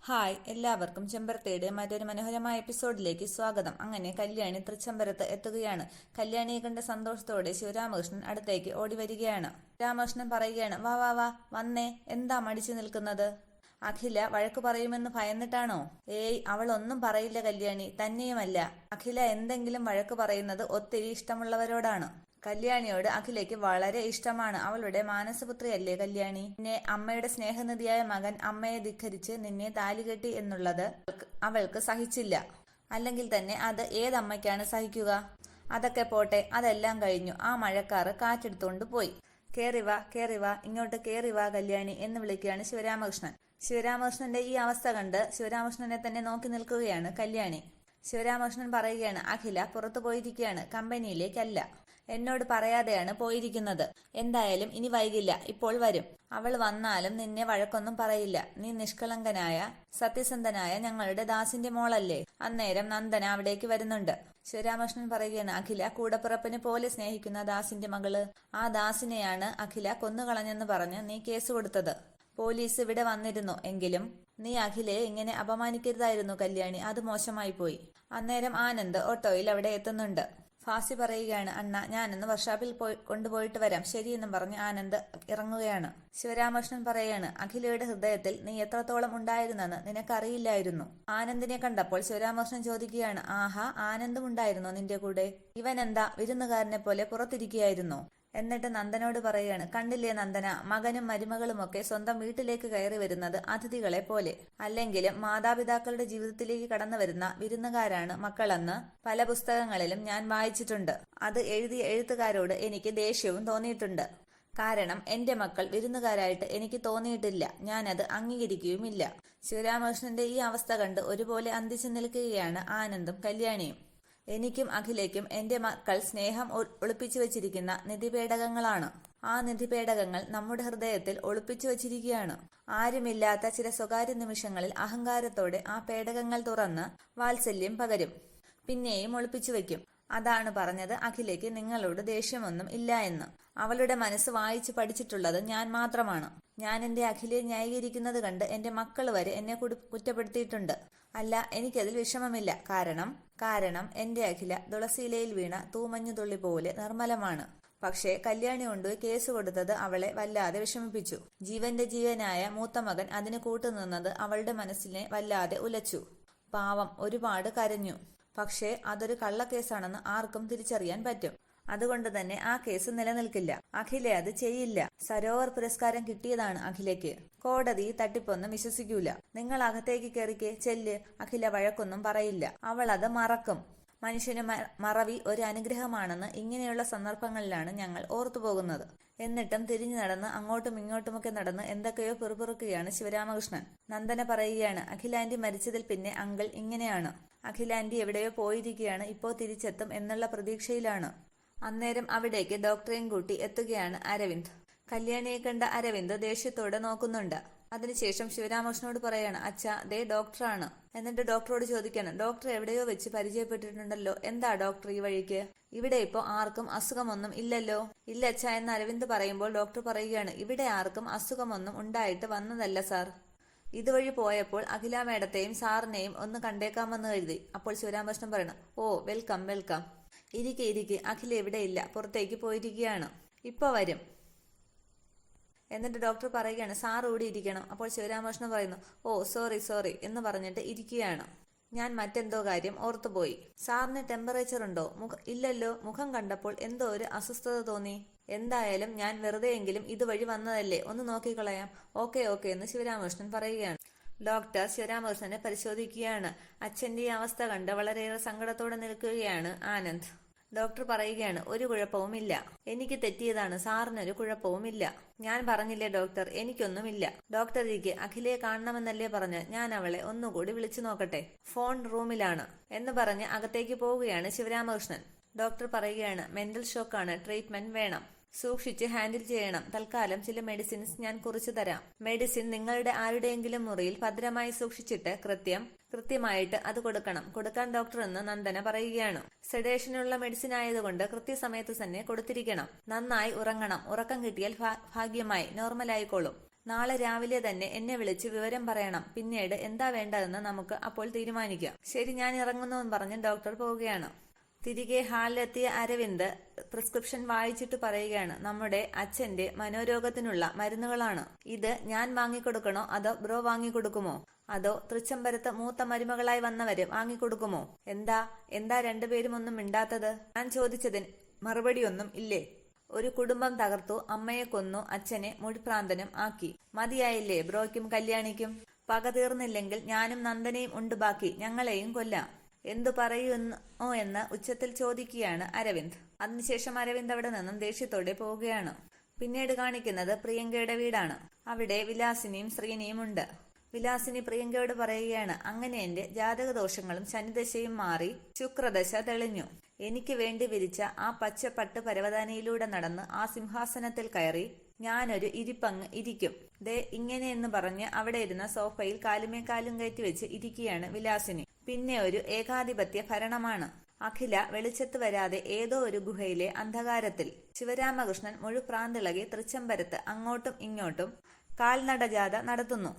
Hi, എല്ലാവർക്കും ചെമ്പരത്തിയുടെ മറ്റൊരു മനോഹരമായ എപ്പിസോഡിലേക്ക് സ്വാഗതം. അങ്ങനെ കല്യാണി തൃച്ചംബരത്ത് എത്തുകയാണ്. കല്യാണിയെ കണ്ട സന്തോഷത്തോടെ ശിവരാമകൃഷ്ണൻ അടുത്തേക്ക് ഓടി വരികയാണ്. രാമകൃഷ്ണൻ പറയുകയാണ്, വാ വാ വാ വന്നേ, എന്താ മടിച്ചു നിൽക്കുന്നത്? അഖില വഴക്കു പറയുമെന്ന് ഭയന്നിട്ടാണോ? ഏയ്, അവൾ ഒന്നും പറയില്ല കല്യാണി. തന്നെയുമല്ല, അഖില എന്തെങ്കിലും വഴക്കു പറയുന്നത് ഒത്തിരി ഇഷ്ടമുള്ളവരോടാണ്. കല്യാണിയോട് അഖിലയ്ക്ക് വളരെ ഇഷ്ടമാണ്. അവളുടെ മാനസപുത്രിയല്ലേ കല്യാണി. പിന്നെ അമ്മയുടെ സ്നേഹനിധിയായ മകൻ അമ്മയെ ധിക്കരിച്ച് നിന്നെ താലികെട്ടി എന്നുള്ളത് അവൾക്ക് സഹിച്ചില്ല. അല്ലെങ്കിൽ തന്നെ അത് ഏതമ്മയ്ക്കാണ് സഹിക്കുക? അതൊക്കെ പോട്ടെ, അതെല്ലാം കഴിഞ്ഞു. ആ മഴക്കാറ് കാറ്റെടുത്തോണ്ട് പോയി. കേറിവാ കേറിവാ, ഇങ്ങോട്ട് കേറിവാ കല്യാണി എന്ന് വിളിക്കുകയാണ് ശിവരാമകൃഷ്ണൻ. ശിവരാമകൃഷ്ണന്റെ ഈ അവസ്ഥ കണ്ട് ശിവരാമകൃഷ്ണനെ തന്നെ നോക്കി നിൽക്കുകയാണ് കല്യാണി. ശിവരാമകൃഷ്ണൻ പറയുകയാണ്, അഖില പുറത്തു പോയിരിക്കുകയാണ്, കമ്പനിയിലേക്കല്ല. എന്നോട് പറയാതെയാണ് പോയിരിക്കുന്നത്. എന്തായാലും ഇനി വൈകില്ല, ഇപ്പോൾ വരും. അവൾ വന്നാലും നിന്നെ വഴക്കൊന്നും പറയില്ല. നീ നിഷ്കളങ്കനായ സത്യസന്ധനായ ഞങ്ങളുടെ ദാസിന്റെ മോളല്ലേ. അന്നേരം നന്ദന അവിടേക്ക് വരുന്നുണ്ട്. ശിവരാമകൃഷ്ണൻ പറയുകയാണ്, അഖില കൂടപ്പിറപ്പിനെ പോലെ സ്നേഹിക്കുന്ന ദാസിന്റെ മകള്. ആ ദാസിനെയാണ് അഖില കൊന്നുകളഞ്ഞെന്ന് പറഞ്ഞ് നീ കേസ് കൊടുത്തത്. പോലീസ് ഇവിടെ വന്നിരുന്നു. എങ്കിലും നീ അഖിലയെ ഇങ്ങനെ അപമാനിക്കരുതായിരുന്നു കല്യാണി. അത് മോശമായി പോയി. അന്നേരം ആനന്ദ് ഓട്ടോയിൽ അവിടെ എത്തുന്നുണ്ട്. ഫാസി പറയുകയാണ്, അണ്ണ ഞാനൊന്ന് വർക്ക്ഷോപ്പിൽ കൊണ്ടുപോയിട്ട് വരാം, ശരിയെന്നും പറഞ്ഞ് ആനന്ദ് ഇറങ്ങുകയാണ്. ശിവരാമകൃഷ്ണൻ പറയാണ്, അഖിലയുടെ ഹൃദയത്തിൽ നീ എത്രത്തോളം ഉണ്ടായിരുന്നെന്ന് നിനക്കറിയില്ലായിരുന്നു. ആനന്ദിനെ കണ്ടപ്പോൾ ശിവരാമകൃഷ്ണൻ ചോദിക്കുകയാണ്, ആഹാ, ആനന്ദും ഉണ്ടായിരുന്നോ നിന്റെ കൂടെ? ഇവനെന്താ വിരുന്നുകാരനെ പോലെ പുറത്തിരിക്കുകയായിരുന്നു? എന്നിട്ട് നന്ദനോട് പറയുകയാണ്, കണ്ടില്ലേ നന്ദന, മകനും മരുമകളുമൊക്കെ സ്വന്തം വീട്ടിലേക്ക് കയറി വരുന്നത് അതിഥികളെ പോലെ. അല്ലെങ്കിലും മാതാപിതാക്കളുടെ ജീവിതത്തിലേക്ക് കടന്നു വരുന്ന വിരുന്നുകാരാണ് മക്കളെന്ന് പല പുസ്തകങ്ങളിലും ഞാൻ വായിച്ചിട്ടുണ്ട്. അത് എഴുതിയ എഴുത്തുകാരോട് എനിക്ക് ദേഷ്യവും തോന്നിയിട്ടുണ്ട്. കാരണം എന്റെ മക്കൾ വിരുന്നുകാരായിട്ട് എനിക്ക് തോന്നിയിട്ടില്ല. ഞാനത് അംഗീകരിക്കുകയുമില്ല. ശിവരാമകൃഷ്ണന്റെ ഈ അവസ്ഥ കണ്ട് ഒരുപോലെ അന്തിച്ചു നിൽക്കുകയാണ് ആനന്ദും കല്യാണിയും. എനിക്കും അഖിലേക്കും എന്റെ മക്കൾ സ്നേഹം ഒളിപ്പിച്ചു വച്ചിരിക്കുന്ന നിധിപേടകങ്ങളാണ്. ആ നിധിപേടകങ്ങൾ നമ്മുടെ ഹൃദയത്തിൽ ഒളിപ്പിച്ചു വച്ചിരിക്കുകയാണ്. ആരുമില്ലാത്ത ചില സ്വകാര്യ നിമിഷങ്ങളിൽ അഹങ്കാരത്തോടെ ആ പേടകങ്ങൾ തുറന്ന് വാത്സല്യം പകരും, പിന്നെയും ഒളിപ്പിച്ചു വയ്ക്കും. അതാണ് പറഞ്ഞത് അഖിലയ്ക്ക് നിങ്ങളോട് ദേഷ്യമൊന്നും ഇല്ല എന്ന്. അവളുടെ മനസ്സ് വായിച്ചു പഠിച്ചിട്ടുള്ളത് ഞാൻ മാത്രമാണ്. ഞാൻ എന്റെ അഖിലയെ ന്യായീകരിക്കുന്നത് കണ്ട് എന്റെ മക്കൾ വരെ എന്നെ കുറ്റപ്പെടുത്തിയിട്ടുണ്ട്. അല്ല, എനിക്കതിൽ വിഷമമില്ല. കാരണം എന്റെ അഖില തുളസിയിലയിൽ വീണ തൂമഞ്ഞുതുള്ളി പോലെ നിർമ്മലമാണ്. പക്ഷേ കല്യാണി കൊണ്ടുപോയി കേസ് കൊടുത്തത് അവളെ വല്ലാതെ വിഷമിപ്പിച്ചു. ജീവന്റെ ജീവനായ മൂത്ത മകൻ അതിന് കൂട്ടുനിന്നത് അവളുടെ മനസ്സിനെ വല്ലാതെ ഉലച്ചു. പാവം ഒരുപാട് കരഞ്ഞു. പക്ഷേ അതൊരു കള്ളക്കേസാണെന്ന് ആർക്കും തിരിച്ചറിയാൻ പറ്റും. അതുകൊണ്ട് തന്നെ ആ കേസ് നിലനിൽക്കില്ല. അഖില അത് ചെയ്യില്ല. സരോവർ പുരസ്കാരം കിട്ടിയതാണ് അഖിലയ്ക്ക്. കോടതി തട്ടിപ്പൊന്നും വിശ്വസിക്കൂല. നിങ്ങൾ അകത്തേക്ക് കയറിക്കേ, ചെല്ല്. അഖില വഴക്കൊന്നും പറയില്ല. അവൾ അത് മറക്കും. മനുഷ്യന് മറവി ഒരു അനുഗ്രഹമാണെന്ന് ഇങ്ങനെയുള്ള സന്ദർഭങ്ങളിലാണ് ഞങ്ങൾ ഓർത്തുപോകുന്നത്. എന്നിട്ടും തിരിഞ്ഞു നടന്ന് അങ്ങോട്ടും ഇങ്ങോട്ടുമൊക്കെ നടന്ന് എന്തൊക്കെയോ പിറുപിറുക്കുകയാണ് ശിവരാമകൃഷ്ണൻ. നന്ദന പറയുകയാണ്, അഖിലാന്റി മരിച്ചതിൽ പിന്നെ അങ്കിൾ ഇങ്ങനെയാണ്. അഖിലാന്റി എവിടെയോ പോയിരിക്കുകയാണ്, ഇപ്പോ തിരിച്ചെത്തും എന്നുള്ള പ്രതീക്ഷയിലാണ്. അന്നേരം അവിടേക്ക് ഡോക്ടറെയും കൂട്ടി എത്തുകയാണ് അരവിന്ദ്. കല്യാണിയെ കണ്ട അരവിന്ദ് ദേഷ്യത്തോടെ നോക്കുന്നുണ്ട്. അതിനുശേഷം ശിവരാമകൃഷ്ണനോട് പറയാണ്, അച്ഛാ, ദേ ഡോക്ടറാണ്. എന്നിട്ട് ഡോക്ടറോട് ചോദിക്കാണ്, ഡോക്ടർ എവിടെയോ വെച്ച് പരിചയപ്പെട്ടിട്ടുണ്ടല്ലോ, എന്താ ഡോക്ടർ ഈ വഴിക്ക്? ഇവിടെ ഇപ്പോ ആർക്കും അസുഖമൊന്നും ഇല്ലല്ലോ. ഇല്ല അച്ഛാ എന്ന് അരവിന്ദ് പറയുമ്പോൾ ഡോക്ടർ പറയുകയാണ്, ഇവിടെ ആർക്കും അസുഖമൊന്നും ഉണ്ടായിട്ട് വന്നതല്ല സാർ. ഇതുവഴി പോയപ്പോൾ അഖില മേഡത്തെയും സാറിനെയും ഒന്ന് കണ്ടേക്കാമെന്ന് കരുതി. അപ്പോൾ ശിവരാമകൃഷ്ണൻ പറയണം, ഓ വെൽക്കം വെൽക്കം, ഇരിക്കെ അഖില ഇവിടെ ഇല്ല, പുറത്തേക്ക് പോയിരിക്കുകയാണ്, ഇപ്പൊ വരും. എന്നിട്ട് ഡോക്ടർ പറയുകയാണ്, സാർ കൂടി ഇരിക്കണം. അപ്പോൾ ശിവരാമകൃഷ്ണൻ പറയുന്നു, ഓ സോറി എന്ന് പറഞ്ഞിട്ട് ഇരിക്കുകയാണ്. ഞാൻ മറ്റെന്തോ കാര്യം ഓർത്തുപോയി. സാറിന് ടെമ്പറേച്ചർ ഉണ്ടോ? ഇല്ലല്ലോ. മുഖം കണ്ടപ്പോൾ എന്തോ ഒരു അസ്വസ്ഥത തോന്നി. എന്തായാലും ഞാൻ വെറുതെയെങ്കിലും ഇതുവഴി വന്നതല്ലേ, ഒന്ന് നോക്കിക്കളയാം. ഓക്കെ എന്ന് ശിവരാമകൃഷ്ണൻ പറയുകയാണ്. ഡോക്ടർ ശിവരാമകൃഷ്ണനെ പരിശോധിക്കുകയാണ്. അച്ഛന്റെ ഈ അവസ്ഥ കണ്ട് വളരെയേറെ സങ്കടത്തോടെ നിൽക്കുകയാണ് ആനന്ദ്. ഡോക്ടർ പറയുകയാണ്, ഒരു കുഴപ്പവുമില്ല, എനിക്ക് തെറ്റിയതാണ്, സാറിനൊരു കുഴപ്പവുമില്ല. ഞാൻ പറഞ്ഞില്ലേ ഡോക്ടർ, എനിക്കൊന്നുമില്ല. ഡോക്ടർ ഇരിക്കെ, അഖിലയെ കാണണമെന്നല്ലേ പറഞ്ഞ്, ഞാൻ അവളെ ഒന്നുകൂടി വിളിച്ചു നോക്കട്ടെ, ഫോൺ റൂമിലാണ് എന്ന് പറഞ്ഞ് അകത്തേക്ക് പോവുകയാണ് ശിവരാമകൃഷ്ണൻ. ഡോക്ടർ പറയുകയാണ്, മെന്റൽ ഷോക്കാണ്, ട്രീറ്റ്മെന്റ് വേണം, സൂക്ഷിച്ച് ഹാൻഡിൽ ചെയ്യണം. തൽക്കാലം ചില മെഡിസിൻസ് ഞാൻ കുറിച്ചു തരാം. മെഡിസിൻ നിങ്ങളുടെ ആരുടെയെങ്കിലും മുറിയിൽ ഭദ്രമായി സൂക്ഷിച്ചിട്ട് കൃത്യമായിട്ട് അത് കൊടുക്കാൻ ഡോക്ടർ എന്ന് നന്ദന പറയുകയാണ്. സെഡേഷനുള്ള മെഡിസിൻ ആയതുകൊണ്ട് കൃത്യസമയത്ത് തന്നെ കൊടുത്തിരിക്കണം. നന്നായി ഉറങ്ങണം. ഉറക്കം കിട്ടിയാൽ ഭാഗ്യമായി നോർമൽ ആയിക്കോളും. നാളെ രാവിലെ തന്നെ എന്നെ വിളിച്ച് വിവരം പറയണം. പിന്നീട് എന്താ വേണ്ടതെന്ന് നമുക്ക് അപ്പോൾ തീരുമാനിക്കാം. ശരി, ഞാൻ ഇറങ്ങുന്നുവെന്ന് പറഞ്ഞ് ഡോക്ടർ പോവുകയാണ്. തിരികെ ഹാളിലെത്തിയ അരവിന്ദ് പ്രിസ്ക്രിപ്ഷൻ വായിച്ചിട്ട് പറയുകയാണ്, നമ്മുടെ അച്ഛന്റെ മനോരോഗത്തിനുള്ള മരുന്നുകളാണ്. ഇത് ഞാൻ വാങ്ങിക്കൊടുക്കണോ അതോ ബ്രോ വാങ്ങിക്കൊടുക്കുമോ? അതോ തൃച്ചംബരത്ത് മൂത്ത മരുമകളായി വന്നവര് വാങ്ങിക്കൊടുക്കുമോ? എന്താ രണ്ടുപേരും ഒന്നും മിണ്ടാത്തത്? ഞാൻ ചോദിച്ചതിന് മറുപടിയൊന്നും ഇല്ലേ? ഒരു കുടുംബം തകർത്തു, അമ്മയെ കൊന്നു, അച്ഛനെ മുഴുപ്രാന്തനും ആക്കി. മതിയായില്ലേ ബ്രോയ്ക്കും കല്യാണിക്കും? പക തീർന്നില്ലെങ്കിൽ ഞാനും നന്ദനയും ഉണ്ട് ബാക്കി, ഞങ്ങളെയും കൊല്ലാം. എന്തു പറയുന്നോ എന്ന് ഉച്ചത്തിൽ ചോദിക്കുകയാണ് അരവിന്ദ്. അതിനുശേഷം അരവിന്ദ് അവിടെ നിന്നും ദേഷ്യത്തോടെ പോവുകയാണ്. പിന്നീട് കാണിക്കുന്നത് പ്രിയങ്കയുടെ വീടാണ്. അവിടെ വിലാസിനിയും ശ്രീനിയും ഉണ്ട്. വിലാസിനി പ്രിയങ്കയോട് പറയുകയാണ്, അങ്ങനെ എന്റെ ജാതകദോഷങ്ങളും ശനിദശയും മാറി ശുക്രദശ തെളിഞ്ഞു. എനിക്ക് വേണ്ടി വിരിച്ച ആ പച്ചപ്പട്ട് പരവതാനിയിലൂടെ നടന്ന് ആ സിംഹാസനത്തിൽ കയറി ഞാനൊരു ഇരിപ്പങ്ങ് ഇരിക്കും. ദേ ഇങ്ങനെയെന്ന് പറഞ്ഞ് അവിടെ ഇരുന്ന സോഫയിൽ കാലുമേക്കാലും കയറ്റി വെച്ച് ഇരിക്കുകയാണ് വിലാസിനി. പിന്നെ ഒരു ഏകാധിപത്യ ഭരണമാണ്. അഖില വെളിച്ചത്ത് വരാതെ ഏതോ ഒരു ഗുഹയിലെ അന്ധകാരത്തിൽ. ശിവരാമകൃഷ്ണൻ മുഴുപ്രാന്തിളകി തൃച്ചംബരത്ത് അങ്ങോട്ടും ഇങ്ങോട്ടും കാൽനടജാഥ നടത്തുന്നു.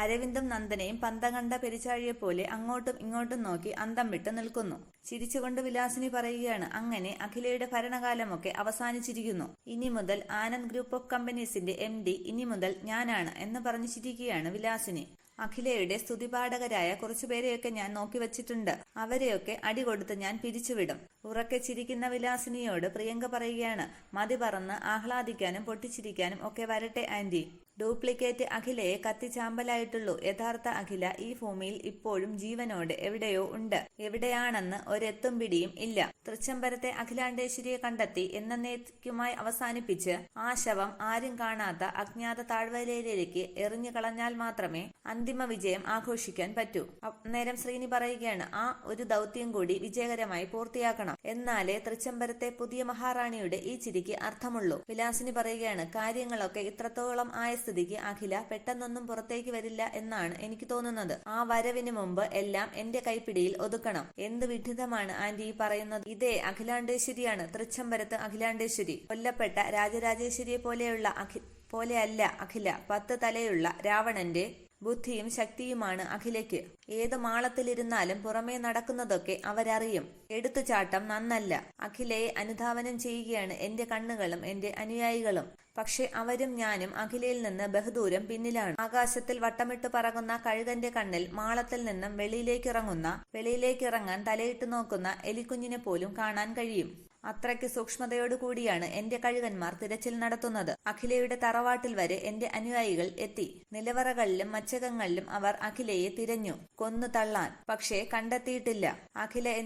അരവിന്ദും നന്ദനയും പന്തം കണ്ട പെരിച്ചാഴിയെപ്പോലെ അങ്ങോട്ടും ഇങ്ങോട്ടും നോക്കി അന്തം വിട്ട് നിൽക്കുന്നു. ചിരിച്ചുകൊണ്ട് വിലാസിനി പറയുകയാണ്, അങ്ങനെ അഖിലയുടെ ഭരണകാലമൊക്കെ അവസാനിച്ചിരിക്കുന്നു. ഇനി മുതൽ ആനന്ദ് ഗ്രൂപ്പ് ഓഫ് കമ്പനീസിന്റെ MD ഇനി മുതൽ ഞാനാണ് എന്ന് പറഞ്ഞു ചിരിക്കുകയാണ് വിലാസിനി. അഖിലയുടെ സ്തുതിപാഠകരായ കുറച്ചുപേരെയൊക്കെ ഞാൻ നോക്കി വച്ചിട്ടുണ്ട്. അവരെയൊക്കെ അടികൊടുത്ത് ഞാൻ പിരിച്ചുവിടും. ഉറക്കെ ചിരിക്കുന്ന വിലാസിനിയോട് പ്രിയങ്ക പറയുകയാണ്, മതി പറന്ന് ആഹ്ലാദിക്കാനും പൊട്ടിച്ചിരിക്കാനും ഒക്കെ വരട്ടെ ആന്റി. ഡ്യൂപ്ലിക്കേറ്റ് അഖിലയെ കത്തിച്ചാമ്പലായിട്ടുള്ളൂ. യഥാർത്ഥ അഖില ഈ ഭൂമിയിൽ ഇപ്പോഴും ജീവനോടെ എവിടെയോ ഉണ്ട്. എവിടെയാണെന്ന് ഒരെത്തും പിടിയും ഇല്ല. തൃച്ചംബരത്തെ അഖിലാണ്ടേശ്വരിയെ കണ്ടെത്തി എന്നേക്കുമായി അവസാനിപ്പിച്ച് ആ ശവം ആരും കാണാത്ത അജ്ഞാത താഴ്വരയിലേക്ക് എറിഞ്ഞു കളഞ്ഞാൽ മാത്രമേ അന്തിമ വിജയം ആഘോഷിക്കാൻ പറ്റൂ. നേരം ശ്രീനി പറയുകയാണ്, ആ ഒരു ദൗത്യം കൂടി വിജയകരമായി പൂർത്തിയാക്കണം. എന്നാലേ തൃച്ചംബരത്തെ പുതിയ മഹാറാണിയുടെ ഈ ചിരിക്ക് അർത്ഥമുള്ളൂ. വിലാസിനി പറയുകയാണ്, കാര്യങ്ങളൊക്കെ ഇത്രത്തോളം ആയ സ്ഥിതിക്ക് അഖില പെട്ടെന്നൊന്നും പുറത്തേക്ക് വരില്ല എന്നാണ് എനിക്ക് തോന്നുന്നത്. ആ വരവിന് മുമ്പ് എല്ലാം എന്റെ കൈപ്പിടിയിൽ ഒതുക്കണം. എന്ത് വിഡിതമാണ് ആന്റി പറയുന്നത്? ഇതേ അഖിലാണ്ടേശ്വരിയാണ്, തൃച്ചംബരത്ത് അഖിലാണ്ടേശ്വരി. കൊല്ലപ്പെട്ട രാജരാജേശ്വരിയെ പോലെയല്ല അഖില. 10 തലയുള്ള രാവണന്റെ ബുദ്ധിയും ശക്തിയുമാണ് അഖിലയ്ക്ക്. ഏത് മാളത്തിലിരുന്നാലും പുറമേ നടക്കുന്നതൊക്കെ അവരറിയും. എടുത്തുചാട്ടം നന്നല്ല. അഖിലയെ അനുധാവനം ചെയ്യുകയാണ് എന്റെ കണ്ണുകളും എന്റെ അനുയായികളും. പക്ഷെ അവരും ഞാനും അഖിലയിൽ നിന്ന് ബഹുദൂരം പിന്നിലാണ്. ആകാശത്തിൽ വട്ടമിട്ട് പറങ്ങുന്ന കഴുകന്റെ കണ്ണിൽ മാളത്തിൽ നിന്നും വെളിയിലേക്കിറങ്ങാൻ തലയിട്ട് നോക്കുന്ന എലിക്കുഞ്ഞിനെ പോലും കാണാൻ കഴിയും. അത്രയ്ക്ക് സൂക്ഷ്മതയോടുകൂടിയാണ് എന്റെ കഴുകന്മാർ തിരച്ചിൽ നടത്തുന്നത്. അഖിലയുടെ തറവാട്ടിൽ വരെ എന്റെ അനുയായികൾ എത്തി. നിലവറകളിലും മച്ചകങ്ങളിലും അവർ അഖിലയെ തിരഞ്ഞു കൊന്നു തള്ളാൻ. പക്ഷേ കണ്ടെത്തിയിട്ടില്ല. അഖില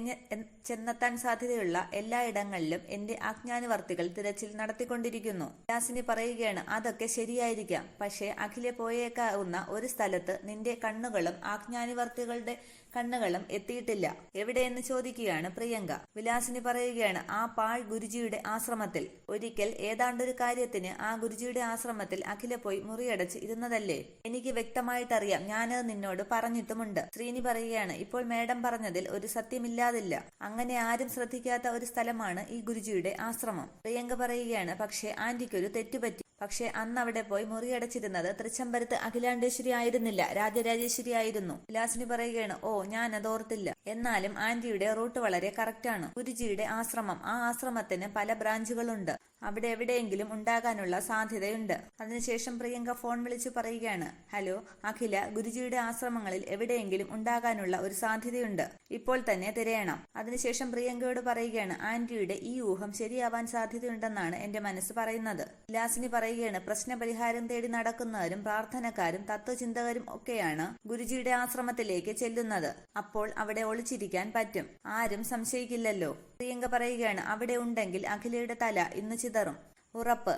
ചെന്നെത്താൻ സാധ്യതയുള്ള എല്ലായിടങ്ങളിലും എന്റെ ആജ്ഞാനുവർത്തികൾ തിരച്ചിൽ നടത്തിക്കൊണ്ടിരിക്കുന്നു. വിലാസിനി പറയുകയാണ്, അതൊക്കെ ശരിയായിരിക്കാം. പക്ഷേ അഖില പോയേക്കാവുന്ന ഒരു സ്ഥലത്ത് നിന്റെ കണ്ണുകളും ആജ്ഞാനുവർത്തികളുടെ കണ്ണുകളും എത്തിയിട്ടില്ല. എവിടെയെന്ന് ചോദിക്കുകയാണ് പ്രിയങ്ക. വിലാസിനി പറയുകയാണ്, ആ പാഴ് ഗുരുജിയുടെ ആശ്രമത്തിൽ. ഒരിക്കൽ ഏതാണ്ടൊരു കാര്യത്തിന് ആ ഗുരുജിയുടെ ആശ്രമത്തിൽ അഖില പോയി മുറിയടച്ച് ഇരുന്നതല്ലേ? എനിക്ക് വ്യക്തമായിട്ടറിയാം. ഞാനത് നിന്നോട് പറഞ്ഞിട്ടുമുണ്ട്. ശ്രീനി പറയുകയാണ്, ഇപ്പോൾ മേഡം പറഞ്ഞതിൽ ഒരു സത്യമില്ലാതില്ല. അങ്ങനെ ആരും ശ്രദ്ധിക്കാത്ത ഒരു സ്ഥലമാണ് ഈ ഗുരുജിയുടെ ആശ്രമം. പ്രിയങ്ക പറയുകയാണ്, പക്ഷേ ആന്റിക്കൊരു തെറ്റുപറ്റി. പക്ഷെ അന്ന് അവിടെ പോയി മുറിയടച്ചിരുന്നത് തൃച്ചംബരത്ത് അഖിലാണ്ടേശ്വരി ആയിരുന്നില്ല, രാജരാജേശ്വരി ആയിരുന്നു. വിലാസിനി പറയുകയാണ്, ഓ ഞാൻ അതോർത്തില്ല. എന്നാലും ആന്റിയുടെ റൂട്ട് വളരെ കറക്റ്റാണ്. ഗുരുജിയുടെ ആശ്രമം, ആ ആശ്രമത്തിന് പല ബ്രാഞ്ചുകളുണ്ട്. അവിടെ എവിടെയെങ്കിലും ഉണ്ടാകാനുള്ള സാധ്യതയുണ്ട്. അതിനുശേഷം പ്രിയങ്ക ഫോൺ വിളിച്ചു പറയുകയാണ്, ഹലോ അഖില, ഗുരുജിയുടെ ആശ്രമങ്ങളിൽ എവിടെയെങ്കിലും ഉണ്ടാകാനുള്ള ഒരു സാധ്യതയുണ്ട്. ഇപ്പോൾ തന്നെ തിരയണം. അതിനുശേഷം പ്രിയങ്കയോട് പറയുകയാണ്, ആന്റിയുടെ ഈ ഊഹം ശരിയാവാൻ സാധ്യതയുണ്ടെന്നാണ് എന്റെ മനസ്സ് പറയുന്നത്. വിലാസിനി പറയുകയാണ്, പ്രശ്നപരിഹാരം തേടി നടക്കുന്നവരും പ്രാർത്ഥനക്കാരും തത്വചിന്തകരും ഒക്കെയാണ് ഗുരുജിയുടെ ആശ്രമത്തിലേക്ക് ചെല്ലുന്നത്. അപ്പോൾ അവിടെ ഒളിച്ചിരിക്കാൻ പറ്റും. ആരും സംശയിക്കില്ലല്ലോ. പ്രിയങ്ക പറയുകയാണ്, അവിടെ ഉണ്ടെങ്കിൽ അഖിലയുടെ തല ഇന്ന് ചിതറും, ഉറപ്പ്.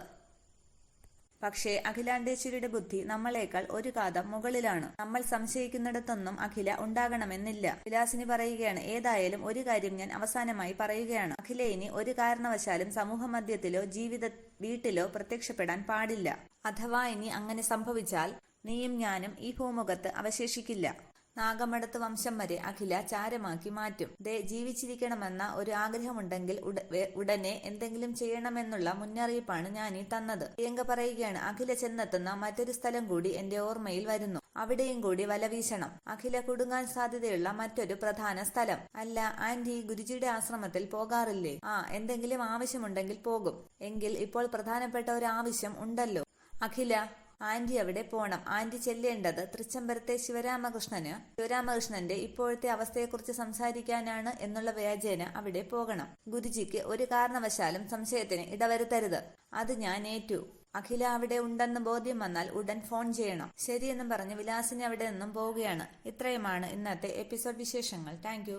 പക്ഷേ അഖിലാണ്ടേശ്വരിയുടെ ബുദ്ധി നമ്മളെക്കാൾ ഒരു കാതം മുകളിലാണ്. നമ്മൾ സംശയിക്കുന്നിടത്തൊന്നും അഖില ഉണ്ടാകണമെന്നില്ല. വിലാസിനി പറയുകയാണ്, ഏതായാലും ഒരു കാര്യം ഞാൻ അവസാനമായി പറയുകയാണ്. അഖില ഇനി ഒരു കാരണവശാലും സമൂഹ മധ്യത്തിലോ വീട്ടിലോ പ്രത്യക്ഷപ്പെടാൻ പാടില്ല. അഥവാ ഇനി അങ്ങനെ സംഭവിച്ചാൽ നീയും ഞാനും ഈ ഭൂമുഖത്ത് അവശേഷിക്കില്ല. നാഗമടത്ത് വംശം വരെ അഖില ചാരമാക്കി മാറ്റും. ജീവിച്ചിരിക്കണമെന്ന ഒരു ആഗ്രഹമുണ്ടെങ്കിൽ ഉടനെ എന്തെങ്കിലും ചെയ്യണമെന്നുള്ള മുന്നറിയിപ്പാണ് ഞാനീ തന്നത്. പ്രിയങ്ക പറയുകയാണ്, അഖില ചെന്നെത്തുന്ന മറ്റൊരു സ്ഥലം കൂടി എന്റെ ഓർമ്മയിൽ വരുന്നു. അവിടെയും കൂടി വല വീശണം. അഖില കുടുങ്ങാൻ സാധ്യതയുള്ള മറ്റൊരു പ്രധാന സ്ഥലം. അല്ല ആന്റി, ഗുരുജിയുടെ ആശ്രമത്തിൽ പോകാറില്ലേ? എന്തെങ്കിലും ആവശ്യമുണ്ടെങ്കിൽ പോകും. എങ്കിൽ ഇപ്പോൾ പ്രധാനപ്പെട്ട ഒരു ആവശ്യം ഉണ്ടല്ലോ. അഖില, ആന്റി അവിടെ പോണം. ആന്റി ചെല്ലേണ്ടത് തൃച്ചംബരത്തെ ശിവരാമകൃഷ്ണന്റെ ഇപ്പോഴത്തെ അവസ്ഥയെക്കുറിച്ച് സംസാരിക്കാനാണ് എന്നുള്ള വ്യാജേന അവിടെ പോകണം. ഗുരുജിക്ക് ഒരു കാരണവശാലും സംശയത്തിന് ഇടവരുത്തരുത്. അത് ഞാൻ ഏറ്റു. അഖില അവിടെ ഉണ്ടെന്ന് ബോധ്യം വന്നാൽ ഉടൻ ഫോൺ ചെയ്യണം. ശരിയെന്നും പറഞ്ഞ് വിലാസിനി അവിടെ നിന്നും പോവുകയാണ്. ഇത്രയുമാണ് ഇന്നത്തെ എപ്പിസോഡ് വിശേഷങ്ങൾ. താങ്ക്